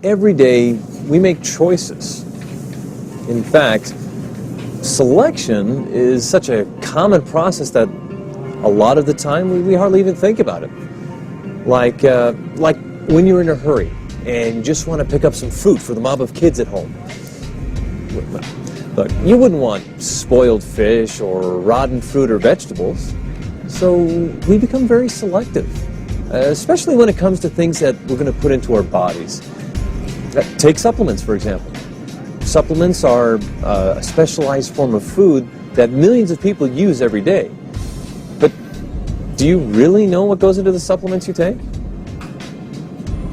every day we make choices. In fact, selection is such a common process that a lot of the time we hardly even think about it. Like when you're in a hurry and you just want to pick up some fruit for the mob of kids at home. Look, you wouldn't want spoiled fish or rotten fruit or vegetables, so we become very selective, especially when it comes to things that we're going to put into our bodies. Take supplements, for example. Supplements are a specialized form of food that millions of people use every day. But do you really know what goes into the supplements you take?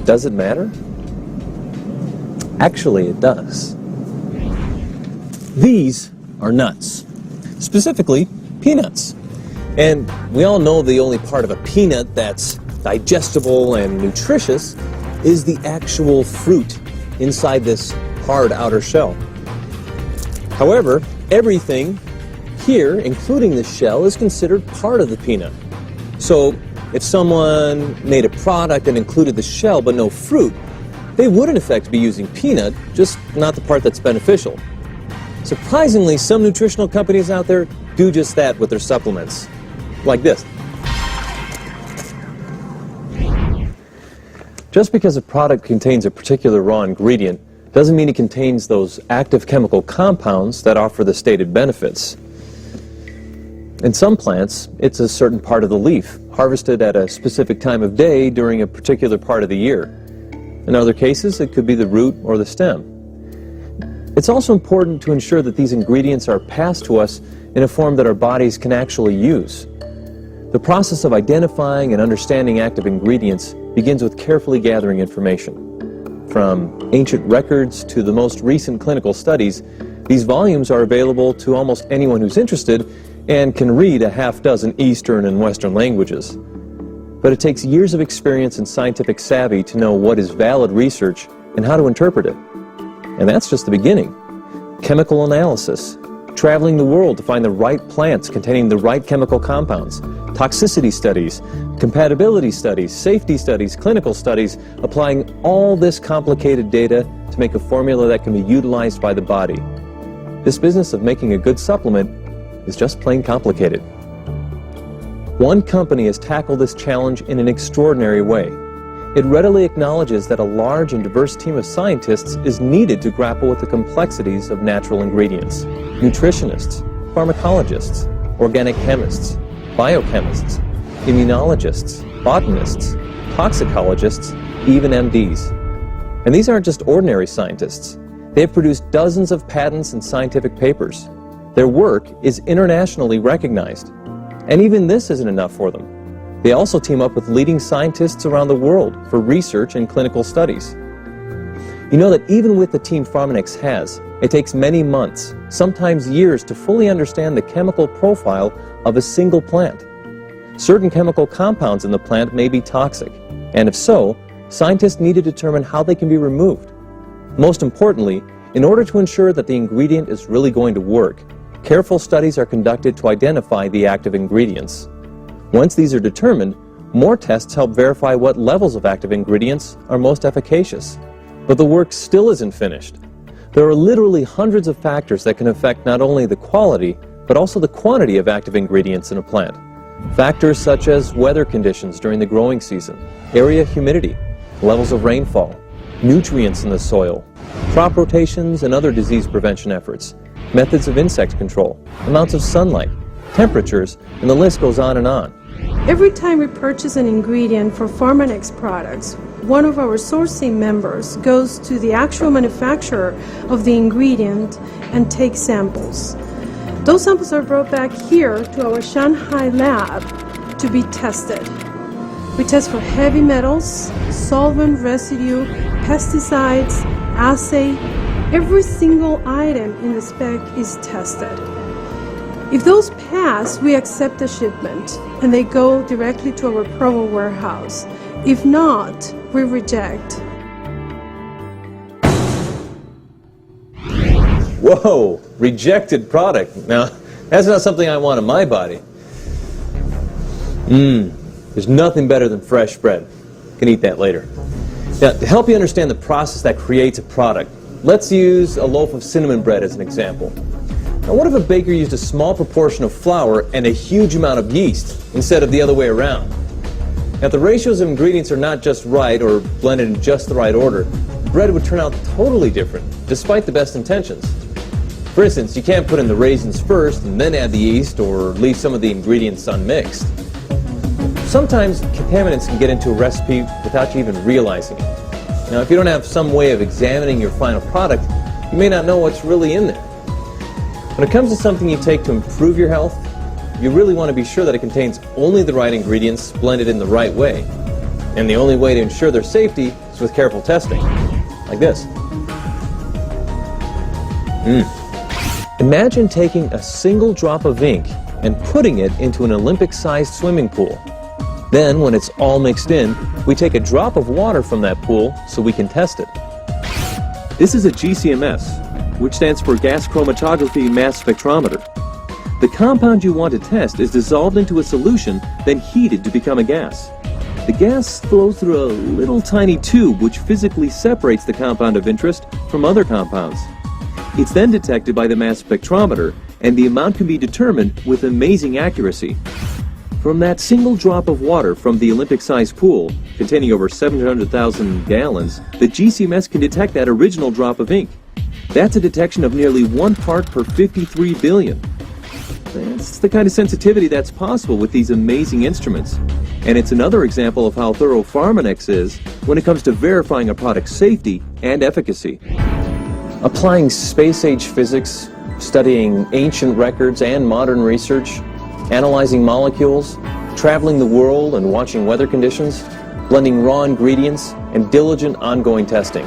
Does it matter? Actually, it does. These are nuts, specifically peanuts. And we all know the only part of a peanut that's digestible and nutritious is the actual fruit inside this hard outer shell. However, everything here, including the shell, is considered part of the peanut. So if someone made a product and included the shell but no fruit, they would in effect be using peanut, just not the part that's beneficial. Surprisingly, some nutritional companies out there do just that with their supplements, like this. Just because a product contains a particular raw ingredient doesn't mean it contains those active chemical compounds that offer the stated benefits. In some plants, it's a certain part of the leaf, harvested at a specific time of day during a particular part of the year. In other cases, it could be the root or the stem. It's also important to ensure that these ingredients are passed to us in a form that our bodies can actually use. The process of identifying and understanding active ingredients begins with carefully gathering information. From ancient records to the most recent clinical studies, these volumes are available to almost anyone who's interested and can read a half-dozen Eastern and Western languages. But it takes years of experience and scientific savvy to know what is valid research and how to interpret it. And that's just the beginning. Chemical analysis, traveling the world to find the right plants containing the right chemical compounds, toxicity studies, compatibility studies, safety studies, clinical studies, applying all this complicated data to make a formula that can be utilized by the body. This business of making a good supplement is just plain complicated. One company has tackled this challenge in an extraordinary way. It readily acknowledges that a large and diverse team of scientists is needed to grapple with the complexities of natural ingredients. Nutritionists, pharmacologists, organic chemists, biochemists, immunologists, botanists, toxicologists, even MDs. And these aren't just ordinary scientists. They have produced dozens of patents and scientific papers. Their work is internationally recognized. And even this isn't enough for them. They also team up with leading scientists around the world for research and clinical studies. You know that even with the team Pharmanex has, it takes many months, sometimes years, to fully understand the chemical profile of a single plant. Certain chemical compounds in the plant may be toxic, and if so, scientists need to determine how they can be removed. Most importantly, in order to ensure that the ingredient is really going to work, careful studies are conducted to identify the active ingredients. Once these are determined, more tests help verify what levels of active ingredients are most efficacious. But the work still isn't finished. There are literally hundreds of factors that can affect not only the quality, but also the quantity of active ingredients in a plant. Factors such as weather conditions during the growing season, area humidity, levels of rainfall, nutrients in the soil, crop rotations and other disease prevention efforts, methods of insect control, amounts of sunlight, temperatures, and the list goes on and on. Every time we purchase an ingredient for Pharmanex products, one of our sourcing members goes to the actual manufacturer of the ingredient and takes samples. Those samples are brought back here to our Shanghai lab to be tested. We test for heavy metals, solvent residue, pesticides, assay. Every single item in the spec is tested. If those pass, we accept the shipment and they go directly to our Provo warehouse. If not, we reject. Whoa, rejected product. Now, that's not something I want in my body. There's nothing better than fresh bread. You can eat that later. Now, to help you understand the process that creates a product, let's use a loaf of cinnamon bread as an example. Now, what if a baker used a small proportion of flour and a huge amount of yeast instead of the other way around? Now, if the ratios of ingredients are not just right or blended in just the right order, bread would turn out totally different, despite the best intentions. For instance, you can't put in the raisins first and then add the yeast, or leave some of the ingredients unmixed. Sometimes contaminants can get into a recipe without you even realizing it. Now, if you don't have some way of examining your final product, you may not know what's really in there. When it comes to something you take to improve your health, you really want to be sure that it contains only the right ingredients blended in the right way. And the only way to ensure their safety is with careful testing, like this. Imagine taking a single drop of ink and putting it into an Olympic-sized swimming pool. Then, when it's all mixed in, we take a drop of water from that pool so we can test it. This is a GCMS, which stands for gas chromatography mass spectrometer. The compound you want to test is dissolved into a solution, then heated to become a gas. The gas flows through a little tiny tube which physically separates the compound of interest from other compounds. It's then detected by the mass spectrometer, and the amount can be determined with amazing accuracy. From that single drop of water from the Olympic-sized pool, containing over 700,000 gallons, the GCMS can detect that original drop of ink. That's a detection of nearly 1 part per 53 billion. That's the kind of sensitivity that's possible with these amazing instruments. And it's another example of how thorough Pharmanex is when it comes to verifying a product's safety and efficacy. Applying space-age physics, studying ancient records and modern research, analyzing molecules, traveling the world and watching weather conditions, blending raw ingredients, and diligent ongoing testing.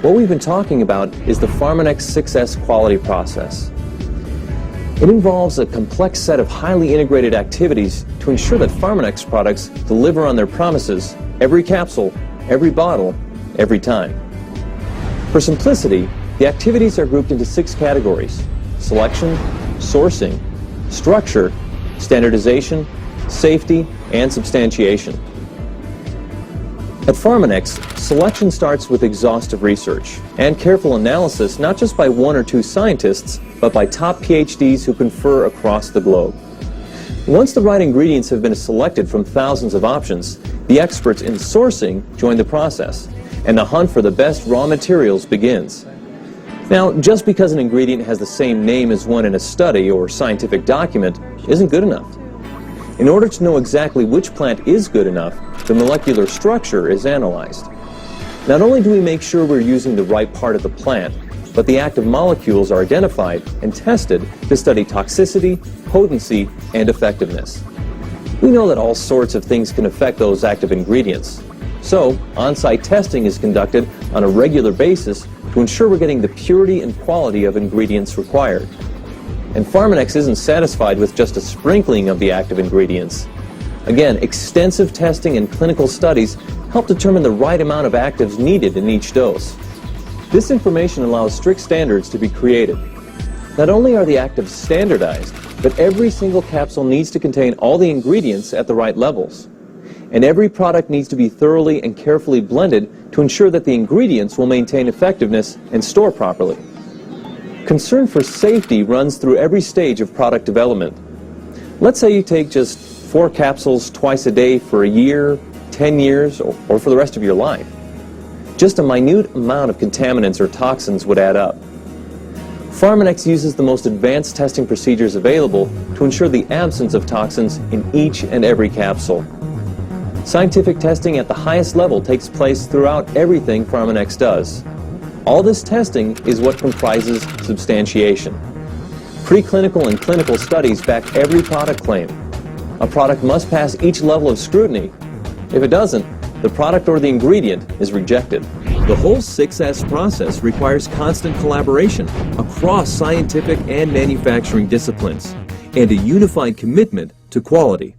What we've been talking about is the Pharmanex 6S quality process. It involves a complex set of highly integrated activities to ensure that Pharmanex products deliver on their promises every capsule, every bottle, every time. For simplicity, the activities are grouped into 6 categories: selection, sourcing, structure, standardization, safety, and substantiation. At Pharmanex, selection starts with exhaustive research and careful analysis not just by 1 or 2 scientists, but by top PhDs who confer across the globe. Once the right ingredients have been selected from thousands of options, the experts in sourcing join the process, and the hunt for the best raw materials begins. Now, just because an ingredient has the same name as one in a study or scientific document isn't good enough. In order to know exactly which plant is good enough, the molecular structure is analyzed. Not only do we make sure we're using the right part of the plant, but the active molecules are identified and tested to study toxicity, potency, and effectiveness. We know that all sorts of things can affect those active ingredients. So, on-site testing is conducted on a regular basis to ensure we're getting the purity and quality of ingredients required. And Pharmanex isn't satisfied with just a sprinkling of the active ingredients. Again, extensive testing and clinical studies help determine the right amount of actives needed in each dose. This information allows strict standards to be created. Not only are the actives standardized, but every single capsule needs to contain all the ingredients at the right levels. And every product needs to be thoroughly and carefully blended to ensure that the ingredients will maintain effectiveness and store properly. Concern for safety runs through every stage of product development. Let's say you take just 4 capsules twice a day for a year, 10 years, or for the rest of your life. Just a minute amount of contaminants or toxins would add up. Pharmanex uses the most advanced testing procedures available to ensure the absence of toxins in each and every capsule. Scientific testing at the highest level takes place throughout everything Pharmanex does. All this testing is what comprises substantiation. Preclinical and clinical studies back every product claim. A product must pass each level of scrutiny. If it doesn't, the product or the ingredient is rejected. The whole 6S process requires constant collaboration across scientific and manufacturing disciplines and a unified commitment to quality.